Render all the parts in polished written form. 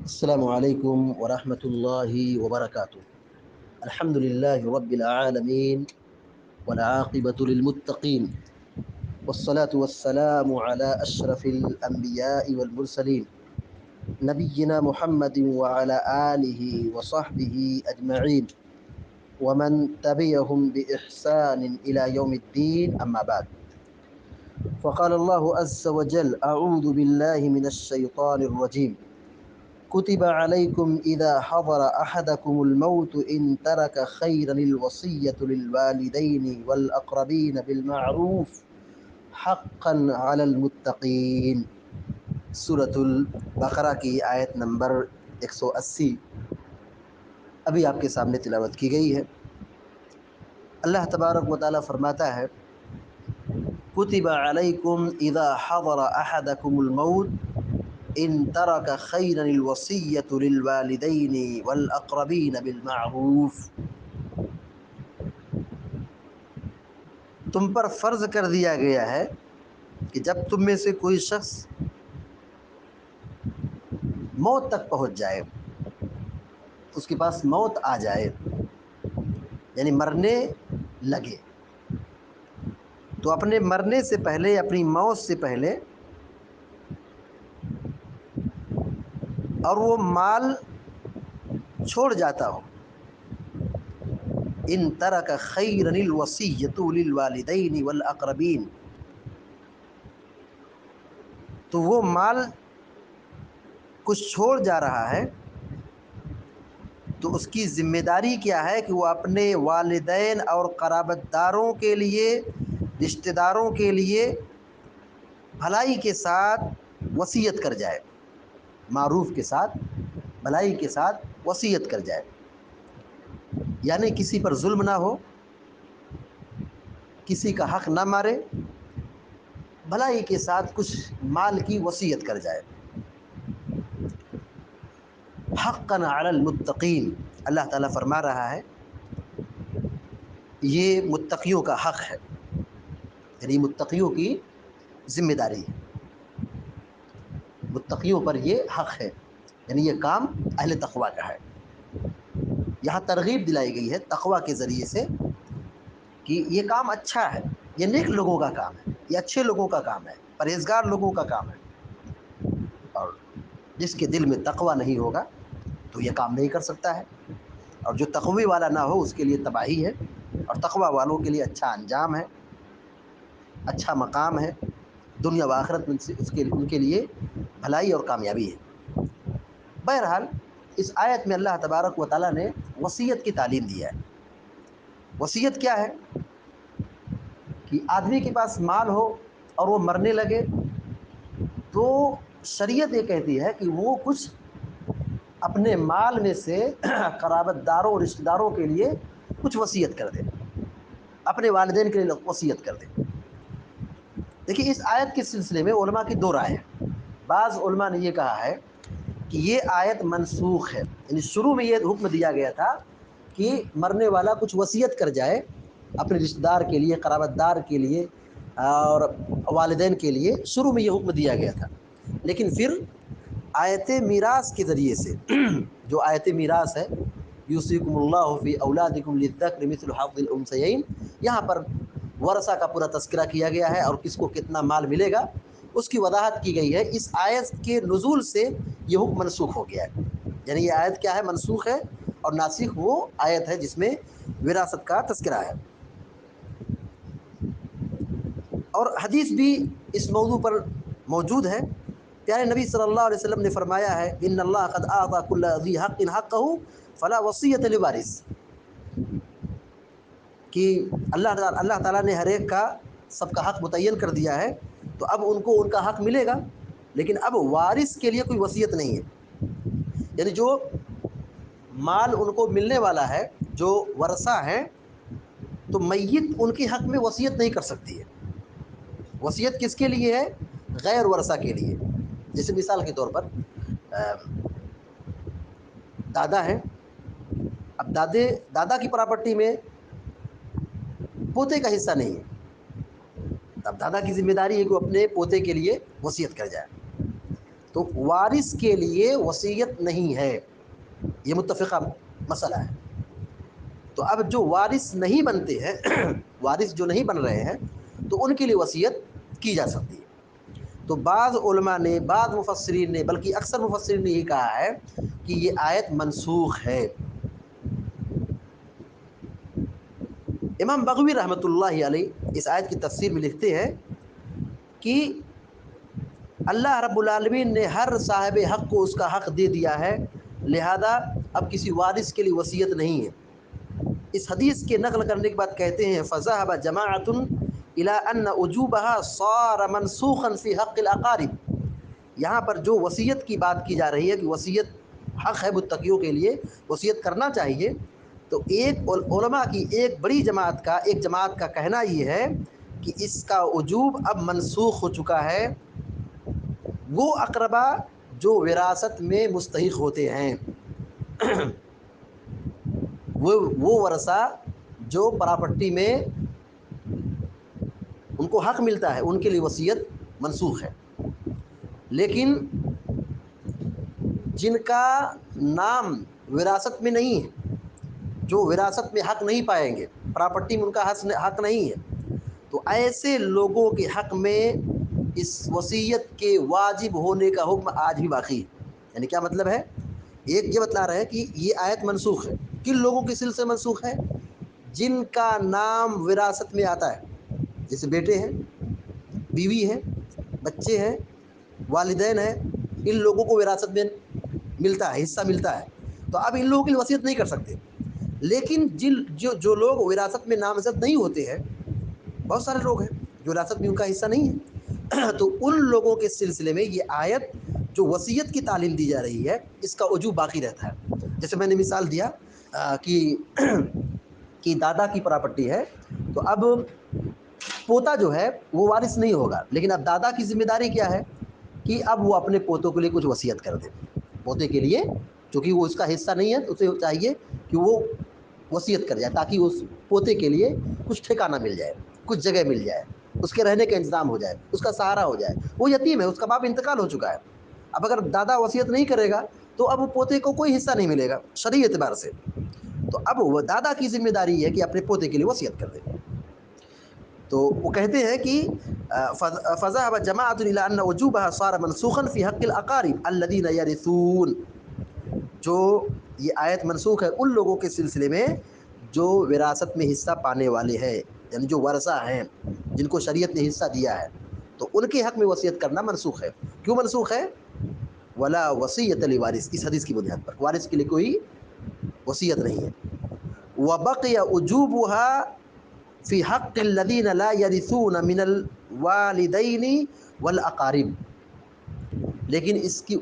السلام عليكم ورحمة الله وبركاته. الحمد لله رب العالمين والعاقبة للمتقين، والصلاة والسلام على أشرف الأنبياء والمرسلين نبينا محمد وعلى آله وصحبه أجمعين ومن تبعهم بإحسان إلى يوم الدين، أما بعد. فقال الله عز وجل: أعوذ بالله من الشيطان الرجيم. كتب عليكم إذا حضر أحدكم الموت إن ترك خيرا الوصية للوالدين والأقربين بالمعروف حقا على المتقين. سورة البقرہ کی آیت نمبر 180 ابھی آپ کے سامنے تلاوت کی گئی ہے۔ اللہ تبارک و تعالیٰ فرماتا ہے: کتب علیکم اذا حضر احدکم الموت ان ترک خیرا الوصیۃ للوالدین والاقربین بالمعروف۔ تم پر فرض کر دیا گیا ہے کہ جب تم میں سے کوئی شخص موت تک پہنچ جائے، اس کے پاس موت آ جائے، یعنی مرنے لگے، تو اپنے مرنے سے پہلے، اپنی موت سے پہلے، اور وہ مال چھوڑ جاتا ہو، ان ترک خیرا الوصیۃ للوالدین والاقربین، تو وہ مال کچھ چھوڑ جا رہا ہے تو اس کی ذمہ داری کیا ہے کہ وہ اپنے والدین اور قرابت داروں کے لیے، رشتہ داروں کے لیے بھلائی کے ساتھ وصیت کر جائے، معروف کے ساتھ، بھلائی کے ساتھ وصیت کر جائے، یعنی کسی پر ظلم نہ ہو، کسی کا حق نہ مارے، بھلائی کے ساتھ کچھ مال کی وصیت کر جائے۔ حقا علی المتقین، اللہ تعالیٰ فرما رہا ہے یہ متقیوں کا حق ہے، یعنی متقیوں کی ذمہ داری ہے، متقیوں پر یہ حق ہے، یعنی یہ کام اہل تقویٰ کا ہے۔ یہاں ترغیب دلائی گئی ہے تقویٰ کے ذریعے سے کہ یہ کام اچھا ہے، یہ نیک لوگوں کا کام ہے، یہ اچھے لوگوں کا کام ہے، پرہیزگار لوگوں کا کام ہے، اور جس کے دل میں تقویٰ نہیں ہوگا تو یہ کام نہیں کر سکتا ہے، اور جو تقوی والا نہ ہو اس کے لیے تباہی ہے، اور تقویٰ والوں کے لیے اچھا انجام ہے، اچھا مقام ہے، دنیا و آخرت میں ان کے لیے بھلائی اور کامیابی ہے۔ بہرحال اس آیت میں اللہ تبارک و تعالیٰ نے وصیت کی تعلیم دی ہے۔ وصیت کیا ہے؟ کہ آدمی کے پاس مال ہو اور وہ مرنے لگے تو شریعت یہ کہتی ہے کہ وہ کچھ اپنے مال میں سے قرابت داروں، رشتہ داروں کے لیے کچھ وصیت کر دے، اپنے والدین کے لیے وصیت کر دے۔ دیکھیے اس آیت کے سلسلے میں علماء کی دو رائے ہیں۔ بعض علماء نے یہ کہا ہے کہ یہ آیت منسوخ ہے، یعنی شروع میں یہ حکم دیا گیا تھا کہ مرنے والا کچھ وصیت کر جائے اپنے رشتہ دار کے لیے، قرابت دار کے لیے اور والدین کے لیے، شروع میں یہ حکم دیا گیا تھا، لیکن پھر آیت میراث کے ذریعے سے جو آیت میراث ہے، یوصیکم اللہ فی اولادکم للذکر مثل حظ الانثیین، یہاں پر ورثہ کا پورا تذکرہ کیا گیا ہے اور کس کو کتنا مال ملے گا اس کی وضاحت کی گئی ہے۔ اس آیت کے نزول سے یہ حکم منسوخ ہو گیا ہے، یعنی یہ آیت کیا ہے؟ منسوخ ہے، اور ناسخ وہ آیت ہے جس میں وراثت کا تذکرہ ہے۔ اور حدیث بھی اس موضوع پر موجود ہے۔ پیارے نبی صلی اللہ علیہ وسلم نے فرمایا ہے: ان اللہ قد اعطى كل ذي حق حقه فلا وصیۃ لوارث، کہ اللہ تعالیٰ نے ہر ایک کا، سب کا حق متعین کر دیا ہے، تو اب ان کو ان کا حق ملے گا، لیکن اب وارث کے لیے کوئی وصیت نہیں ہے، یعنی جو مال ان کو ملنے والا ہے، جو ورثہ ہیں، تو میت ان کے حق میں وصیت نہیں کر سکتی ہے۔ وصیت کس کے لیے ہے؟ غیر ورثہ کے لیے۔ جیسے مثال کے طور پر دادا ہیں، اب دادا کی پراپرٹی میں پوتے کا حصہ نہیں ہے، اب دادا کی ذمہ داری ہے کہ وہ اپنے پوتے کے لیے وصیت کر جائے۔ تو وارث کے لیے وصیت نہیں ہے، یہ متفقہ مسئلہ ہے۔ تو اب جو وارث نہیں بنتے ہیں وارث جو نہیں بن رہے ہیں تو ان کے لیے وصیت کی جا سکتی ہے۔ تو بعض علماء نے، بعض مفسرین نے، بلکہ اکثر مفسرین نے یہ کہا ہے کہ یہ آیت منسوخ ہے۔ امام بغوی رحمۃ اللہ علیہ اس آیت کی تفسیر میں لکھتے ہیں کہ اللہ رب العالمین نے ہر صاحب حق کو اس کا حق دے دیا ہے، لہذا اب کسی وارث کے لیے وصیت نہیں ہے۔ اس حدیث کے نقل کرنے کے بعد کہتے ہیں فَذَهَبَ جَمَاعَةٌ إِلَىٰ أَنَّ وُجُوبَهَا صَارَ مَنْسُوخًا فِي حَقِّ الْأَقَارِبِ۔ یہاں پر جو وصیت کی بات کی جا رہی ہے کہ وصیت حق ہے متقیوں کے لیے، وصیت کرنا چاہیے، تو ایک علماء کی ایک بڑی جماعت کا کہنا یہ ہے کہ اس کا وجوب اب منسوخ ہو چکا ہے۔ وہ اقربا جو وراثت میں مستحق ہوتے ہیں وہ ورثہ جو پراپرٹی میں ان کو حق ملتا ہے، ان کے لیے وصیت منسوخ ہے۔ لیکن جن کا نام وراثت میں نہیں ہے، جو وراثت میں حق نہیں پائیں گے، پراپرٹی میں ان کا حق نہیں ہے، تو ایسے لوگوں کے حق میں اس وصیت کے واجب ہونے کا حکم آج بھی باقی ہے۔ یعنی کیا مطلب ہے؟ ایک یہ بتلا رہا ہے کہ یہ آیت منسوخ ہے۔ کن لوگوں کے سلسلے منسوخ ہے؟ جن کا نام وراثت میں آتا ہے، جیسے بیٹے ہیں، بیوی ہیں، بچے ہیں، والدین ہیں، ان لوگوں کو وراثت میں ملتا ہے، حصہ ملتا ہے، تو اب ان لوگوں کی وصیت نہیں کر سکتے۔ لیکن جو لوگ وراثت میں نامزد نہیں ہوتے ہیں، بہت سارے لوگ ہیں جو وراثت میں ان کا حصہ نہیں ہے، تو ان لوگوں کے سلسلے میں یہ آیت جو وصیت کی تعلیم دی جا رہی ہے، اس کا وجوب باقی رہتا ہے۔ جیسے میں نے مثال دیا کہ دادا کی پراپرٹی ہے، تو اب پوتا جو ہے وہ وارث نہیں ہوگا، لیکن اب دادا کی ذمہ داری کیا ہے کہ اب وہ اپنے پوتوں کے لیے کچھ وصیت کر دے۔ پوتے کے لیے، چونکہ وہ اس کا حصہ نہیں ہے، اسے چاہیے کہ وہ وصیت کر جائے تاکہ اس پوتے کے لیے کچھ ٹھکانہ مل جائے، کچھ جگہ مل جائے، اس کے رہنے کا انتظام ہو جائے، اس کا سہارا ہو جائے۔ وہ یتیم ہے، اس کا باپ انتقال ہو چکا ہے، اب اگر دادا وصیت نہیں کرے گا تو اب وہ پوتے کو کوئی حصہ نہیں ملے گا شرعی اعتبار سے۔ تو اب وہ دادا کی ذمہ داری ہے کہ اپنے پوتے کے لیے وصیت کر دے۔ تو وہ کہتے ہیں کہ فَذَهَبَ جَمَاعَةٌ إِلَىٰ أَنَّ وُجُوبَهَا صَارَ مَنْسُوخًا فِي حَقِّ الْأَقَارِبِ الَّذِينَ يَرِثُونَ۔ جو یہ آیت منسوخ ہے ان لوگوں کے سلسلے میں جو وراثت میں حصہ پانے والے ہیں، یعنی جو ورثہ ہیں، جن کو شریعت نے حصہ دیا ہے، تو ان کے حق میں وصیت کرنا منسوخ ہے۔ کیوں منسوخ ہے؟ وَلَا وَصِيَّةَ لِوَارِثٍ، اس حدیث کی بنیاد پر وارث کے لیے کوئی وصیت نہیں ہے۔ وَبَقِيَ وُجُوبُهَا فی حق الذین لا یرثون من الوالدین والاقارب، لیکن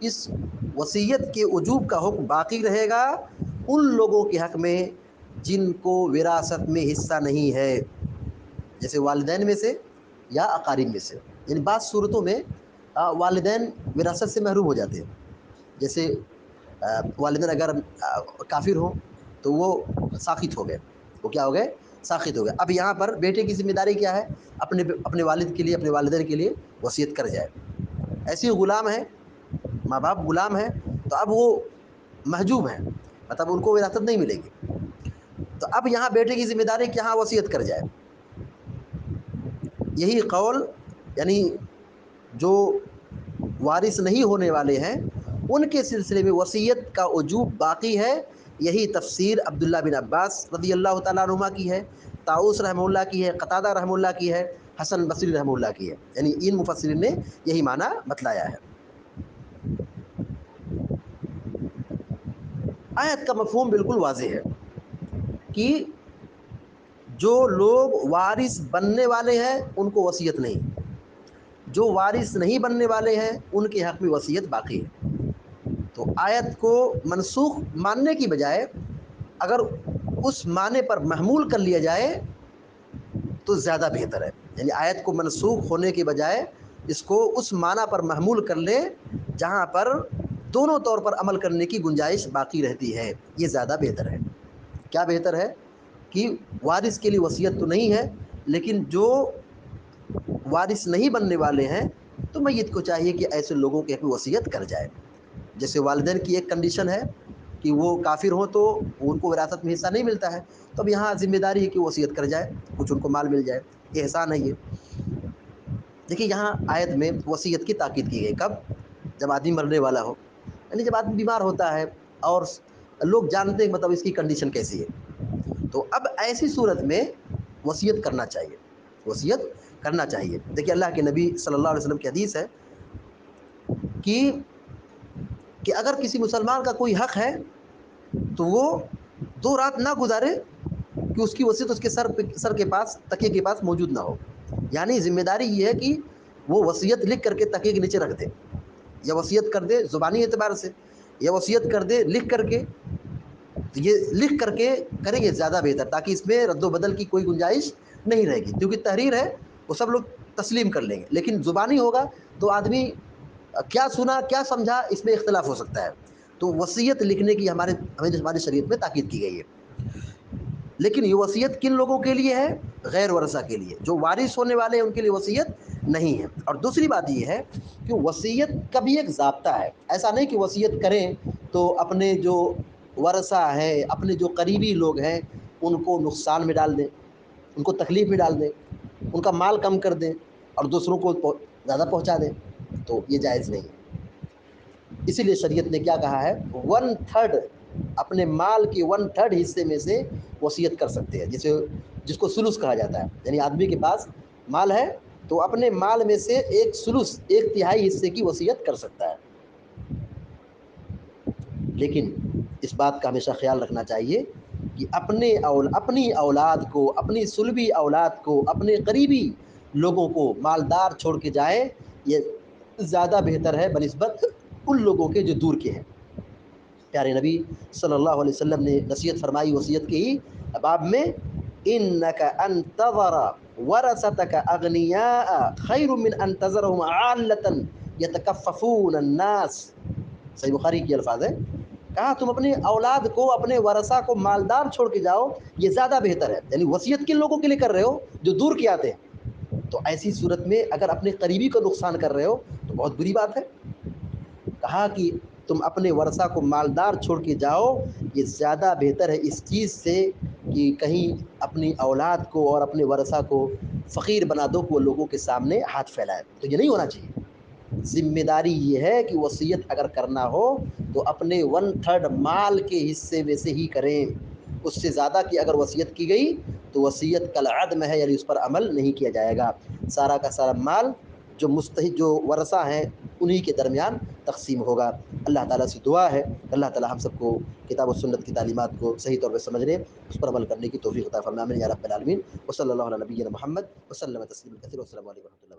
اس وصیت کے وجوب کا حکم باقی رہے گا ان لوگوں کے حق میں جن کو وراثت میں حصہ نہیں ہے، جیسے والدین میں سے یا اقارب میں سے۔ یعنی بعض صورتوں میں والدین وراثت سے محروم ہو جاتے ہیں، جیسے والدین اگر کافر ہوں تو وہ ساقط ہو گئے، وہ کیا ہو گئے؟ ساقط ہو گئے۔ اب یہاں پر بیٹے کی ذمہ داری کیا ہے؟ اپنے والد کے لیے، اپنے والدین کے لیے وصیت کر جائے۔ ایسے غلام ہیں، ماں باپ غلام ہیں، تو اب وہ محجوب ہیں، مطلب ان کو وراثت نہیں ملے گی، تو اب یہاں بیٹے کی ذمہ داری کہ یہاں وصیت کر جائے۔ یہی قول، یعنی جو وارث نہیں ہونے والے ہیں ان کے سلسلے میں وصیت کا وجوب باقی ہے۔ یہی تفسیر عبداللہ بن عباس رضی اللہ تعالیٰ عنہما کی ہے، طاؤس رحمہ اللہ کی ہے، قتادہ رحمہ اللہ کی ہے، حسن بصری رحمہ اللہ کی ہے، یعنی ان مفسرین نے یہی معنی بتلایا ہے۔ آیت کا مفہوم بالکل واضح ہے کہ جو لوگ وارث بننے والے ہیں ان کو وصیت نہیں، جو وارث نہیں بننے والے ہیں ان کے حق میں وصیت باقی ہے۔ تو آیت کو منسوخ ماننے کی بجائے اگر اس معنی پر محمول کر لیا جائے تو زیادہ بہتر ہے۔ یعنی آیت کو منسوخ ہونے کے بجائے اس کو اس معنی پر محمول کر لیں جہاں پر دونوں طور پر عمل کرنے کی گنجائش باقی رہتی ہے، یہ زیادہ بہتر ہے۔ کیا بہتر ہے؟ کہ وارث کے لیے وصیت تو نہیں ہے، لیکن جو وارث نہیں بننے والے ہیں تو میت کو چاہیے کہ ایسے لوگوں کی وصیت کر جائے. جیسے والدین کی ایک کنڈیشن ہے کہ وہ کافر ہوں تو ان کو وراثت میں حصہ نہیں ملتا ہے، تو اب یہاں ذمہ داری ہے کہ وصیت کر جائے، کچھ ان کو مال مل جائے، یہ احسان ہے. یہ دیکھیے یہاں آیت میں وصیت کی تاکید کی گئی، کب؟ جب آدمی مرنے والا ہو، یعنی جب آدمی بیمار ہوتا ہے اور لوگ جانتے ہیں مطلب اس کی کنڈیشن کیسی ہے، تو اب ایسی صورت میں وصیت کرنا چاہیے، وصیت کرنا چاہیے. دیکھیے اللہ کے نبی صلی اللہ علیہ وسلم کی حدیث ہے کہ اگر کسی مسلمان کا کوئی حق ہے تو وہ 2 رات نہ گزارے کہ اس کی وصیت اس کے سر کے پاس، تکیے کے پاس موجود نہ ہو. یعنی ذمہ داری یہ ہے کہ وہ وصیت لکھ کر کے تکیے کے نیچے رکھ دے، یا وصیت کر دے زبانی اعتبار سے، یا وصیت کر دے لکھ کر کے. یہ لکھ کر کے کریں گے زیادہ بہتر، تاکہ اس میں رد و بدل کی کوئی گنجائش نہیں رہے گی، کیونکہ تحریر ہے وہ سب لوگ تسلیم کر لیں گے، لیکن زبانی ہوگا تو آدمی کیا سنا کیا سمجھا اس میں اختلاف ہو سکتا ہے. تو وصیت لکھنے کی ہماری شریعت میں تاکید کی گئی ہے. لیکن یہ وصیت کن لوگوں کے لیے ہے؟ غیر ورثہ کے لیے، جو وارث ہونے والے ہیں ان کے لیے وصیت نہیں ہے. اور دوسری بات یہ ہے کہ وصیت کا بھی ایک ضابطہ ہے. ایسا نہیں کہ وصیت کریں تو اپنے جو ورثہ ہیں، اپنے جو قریبی لوگ ہیں ان کو نقصان میں ڈال دیں، ان کو تکلیف میں ڈال دیں، ان کا مال کم کر دیں اور دوسروں کو زیادہ پہنچا دیں، تو یہ جائز نہیں ہے. اسی لیے شریعت نے کیا کہا ہے؟ 1/3 اپنے مال کے 1/3 حصے میں سے وصیت کر سکتے ہیں، جس کو سلس کہا جاتا ہے. یعنی آدمی کے پاس مال ہے تو اپنے مال میں سے 1/3 1/3 حصے کی وصیت کر سکتا ہے. لیکن اس بات کا ہمیشہ خیال رکھنا چاہیے کہ اپنی اولاد کو، اپنی صلبی اولاد کو، اپنے قریبی لوگوں کو مالدار چھوڑ کے جائے، یہ زیادہ بہتر ہے بنسبت ان لوگوں کے جو دور کے ہیں. پیارے نبی صلی اللہ علیہ وسلم نے نصیحت فرمائی وصیت کے ہی باب میں، إِنَّكَ أَن تَذَرَ وَرَثَتَكَ أَغْنِيَاءَ خَيْرٌ مِّنْ أَن تَذَرَهُمْ عَالَّةً يَتَكَفَّفُونَ النَّاسَ. صحیح بخاری کی الفاظ ہے. کہا تم اپنی اولاد کو، اپنے ورثہ کو مالدار چھوڑ کے جاؤ، یہ زیادہ بہتر ہے. یعنی وصیت کن لوگوں کے لیے کر رہے ہو؟ جو دور کے آتے ہیں. تو ایسی صورت میں اگر اپنے قریبی کو نقصان کر رہے ہو تو بہت بری بات ہے. کہا کہ تم اپنے ورثہ کو مالدار چھوڑ کے جاؤ، یہ زیادہ بہتر ہے اس چیز سے کہ کہیں اپنی اولاد کو اور اپنے ورثہ کو فقیر بنا دو کہ وہ لوگوں کے سامنے ہاتھ پھیلائے. تو یہ نہیں ہونا چاہیے. ذمہ داری یہ ہے کہ وصیت اگر کرنا ہو تو اپنے 1/3 مال کے حصے میں سے ہی کریں. اس سے زیادہ کی اگر وصیت کی گئی تو وصیت کالعدم ہے، یعنی اس پر عمل نہیں کیا جائے گا. سارا کا سارا مال جو مستحق، جو ورثہ ہیں، انہی کے درمیان تقسیم ہوگا. اللہ تعالیٰ سے دعا ہے اللہ تعالیٰ ہم سب کو کتاب و سنت کی تعلیمات کو صحیح طور پہ سمجھنے، اس پر عمل کرنے کی توفیق عطا فرمائے. آمین یا رب العالمین. وصلی اللہ علی نبینا محمد وسلم تسلیما کثیرا. والسلام علیکم.